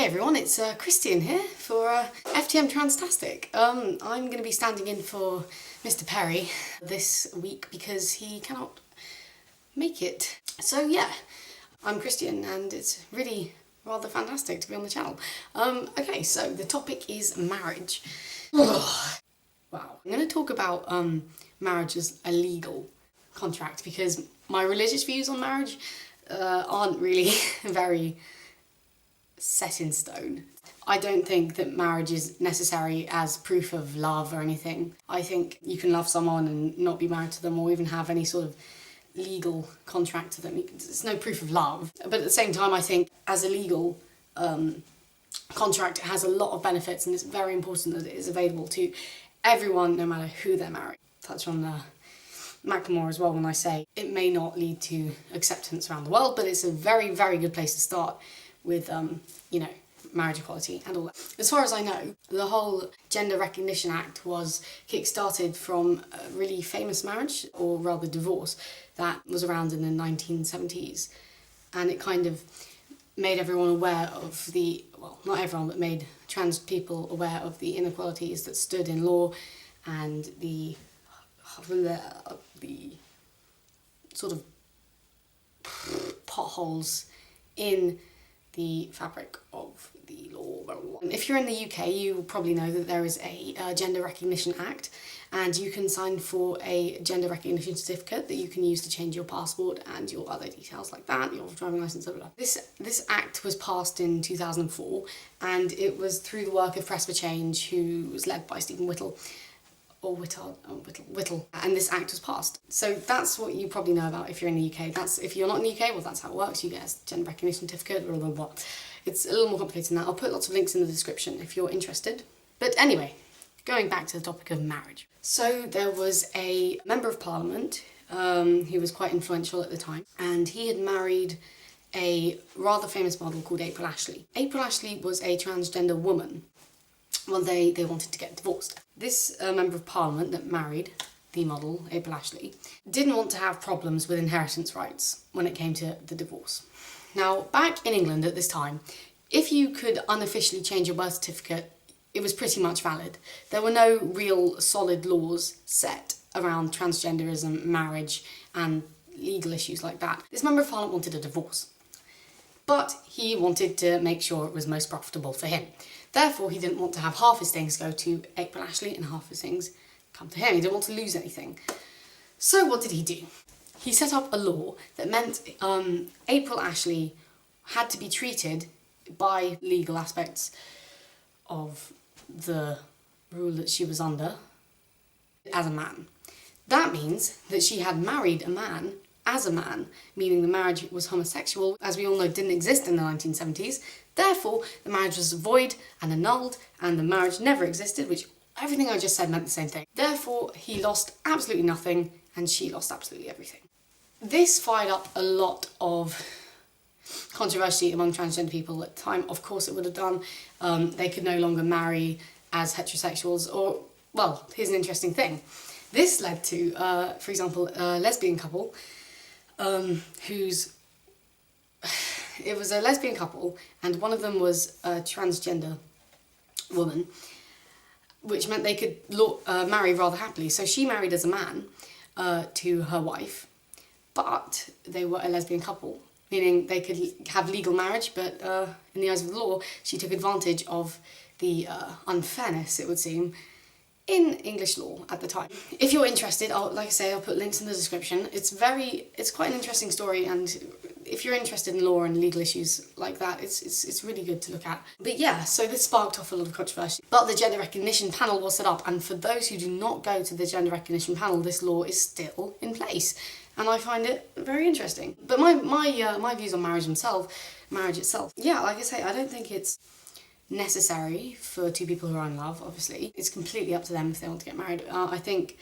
everyone, it's Christian here for FTM Transtastic. I'm going to be standing in for Mr. Perry this week because he cannot make it. So yeah, I'm Christian and it's really rather fantastic to be on the channel. Okay, so the topic is marriage. Wow. I'm going to talk about marriage as a legal contract because my religious views on marriage aren't really very set in stone. I don't think that marriage is necessary as proof of love or anything. I think you can love someone and not be married to them or even have any sort of legal contract to them. It's no proof of love. But at the same time, I think as a legal contract, it has a lot of benefits and it's very important that it is available to everyone, no matter who they're married. Touch on Macklemore as well when I say it may not lead to acceptance around the world, but it's a very, very good place to start with, you know, marriage equality and all that. As far as I know, the whole Gender Recognition Act was kick-started from a really famous marriage, or rather divorce, that was around in the 1970s. And it kind of made everyone aware of the, well, not everyone, but made trans people aware of the inequalities that stood in law and the sort of potholes in the fabric of the law. If you're in the UK, you probably know that there is a Gender Recognition Act, and you can sign for a gender recognition certificate that you can use to change your passport and your other details like that, your driving licence, blah, blah, blah. This act was passed in 2004, and it was through the work of Press for Change, who was led by Stephen Whittle, Whittle, and this act was passed. So that's what you probably know about if you're in the UK. If you're not in the UK, well, that's how it works. You get a gender recognition certificate, blah, blah, blah. It's a little more complicated than that. I'll put lots of links in the description if you're interested. But anyway, going back to the topic of marriage. So there was a member of parliament who was quite influential at the time, and he had married a rather famous model called April Ashley. April Ashley was a transgender woman. Well, they wanted to get divorced. This member of parliament that married the model, April Ashley, didn't want to have problems with inheritance rights when it came to the divorce. Now, back in England at this time, if you could unofficially change your birth certificate, it was pretty much valid. There were no real solid laws set around transgenderism, marriage, and legal issues like that. This member of parliament wanted a divorce, but he wanted to make sure it was most profitable for him. Therefore, he didn't want to have half his things go to April Ashley and half his things come to him. He didn't want to lose anything. So what did he do? He set up a law that meant April Ashley had to be treated by legal aspects of the rule that she was under as a man. That means that she had married a man as a man, meaning the marriage was homosexual, as we all know didn't exist in the 1970s. Therefore, the marriage was void and annulled, and the marriage never existed, which everything I just said meant the same thing. Therefore, he lost absolutely nothing, and she lost absolutely everything. This fired up a lot of controversy among transgender people at the time. Of course it would have done. They could no longer marry as heterosexuals, or, well, here's an interesting thing. This led to, for example, a lesbian couple it was a lesbian couple, and one of them was a transgender woman, which meant they could marry rather happily. So she married as a man to her wife, but they were a lesbian couple, meaning they could have legal marriage, but in the eyes of the law, she took advantage of the unfairness, it would seem, in English law at the time. If you're interested, like I say, I'll put links in the description. It's quite an interesting story, and if you're interested in law and legal issues like that, it's really good to look at. But yeah, so this sparked off a lot of controversy. But the Gender Recognition Panel was set up, and for those who do not go to the Gender Recognition Panel, this law is still in place, and I find it very interesting. But my views on marriage itself, yeah, like I say, I don't think it's necessary for two people who are in love, obviously. It's completely up to them if they want to get married. I think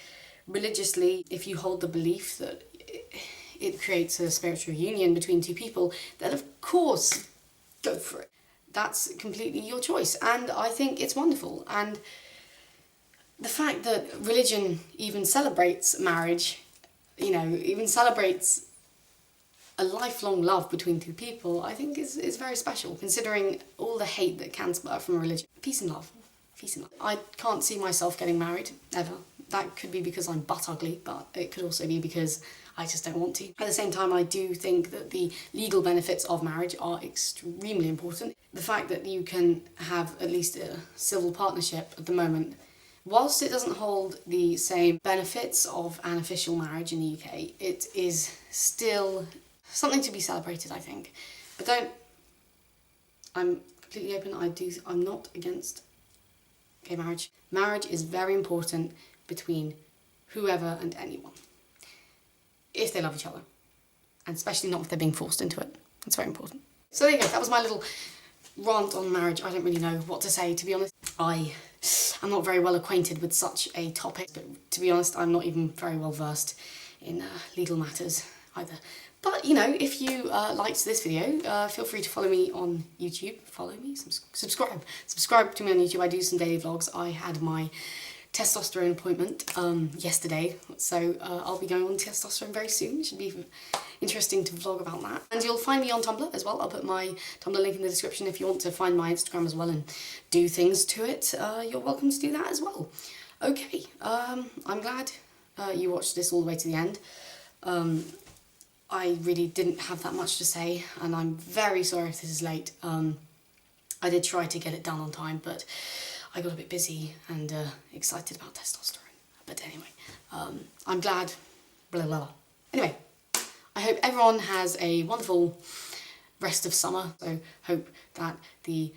religiously, if you hold the belief that it creates a spiritual union between two people, then of course, go for it. That's completely your choice, and I think it's wonderful. And the fact that religion even celebrates marriage, you know, even celebrates a lifelong love between two people, I think is very special, considering all the hate that can spur from religion. Peace and love. Peace and love. I can't see myself getting married, ever. That could be because I'm butt ugly, but it could also be because I just don't want to. At the same time, I do think that the legal benefits of marriage are extremely important. The fact that you can have at least a civil partnership at the moment, whilst it doesn't hold the same benefits of an official marriage in the UK, it is still something to be celebrated, I think. I'm completely open, I'm not against gay marriage. Marriage is very important between whoever and anyone, if they love each other, and especially not if they're being forced into it. That's very important. So there you go, that was my little rant on marriage. I don't really know what to say, to be honest. I'm not very well acquainted with such a topic, but to be honest, I'm not even very well versed in legal matters either. But, you know, if you liked this video, feel free to follow me on YouTube. Follow me? Subscribe. Subscribe to me on YouTube. I do some daily vlogs. I had my testosterone appointment yesterday, so I'll be going on testosterone very soon. It should be interesting to vlog about that. And you'll find me on Tumblr as well. I'll put my Tumblr link in the description if you want to find my Instagram as well and do things to it. You're welcome to do that as well. Okay, I'm glad you watched this all the way to the end. I really didn't have that much to say, and I'm very sorry if this is late. I did try to get it done on time, but I got a bit busy and excited about testosterone. But anyway, I'm glad, blah, blah, blah. Anyway, I hope everyone has a wonderful rest of summer. So hope that the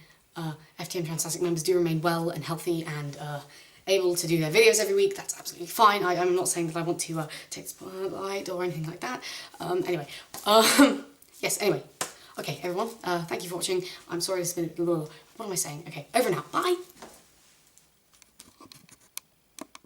FTM Transastic members do remain well and healthy and able to do their videos every week. That's absolutely fine. I'm not saying that I want to take the spotlight or anything like that. Anyway, yes, anyway. Okay, everyone, thank you for watching. I'm sorry it's been, what am I saying? Okay, over now. Bye!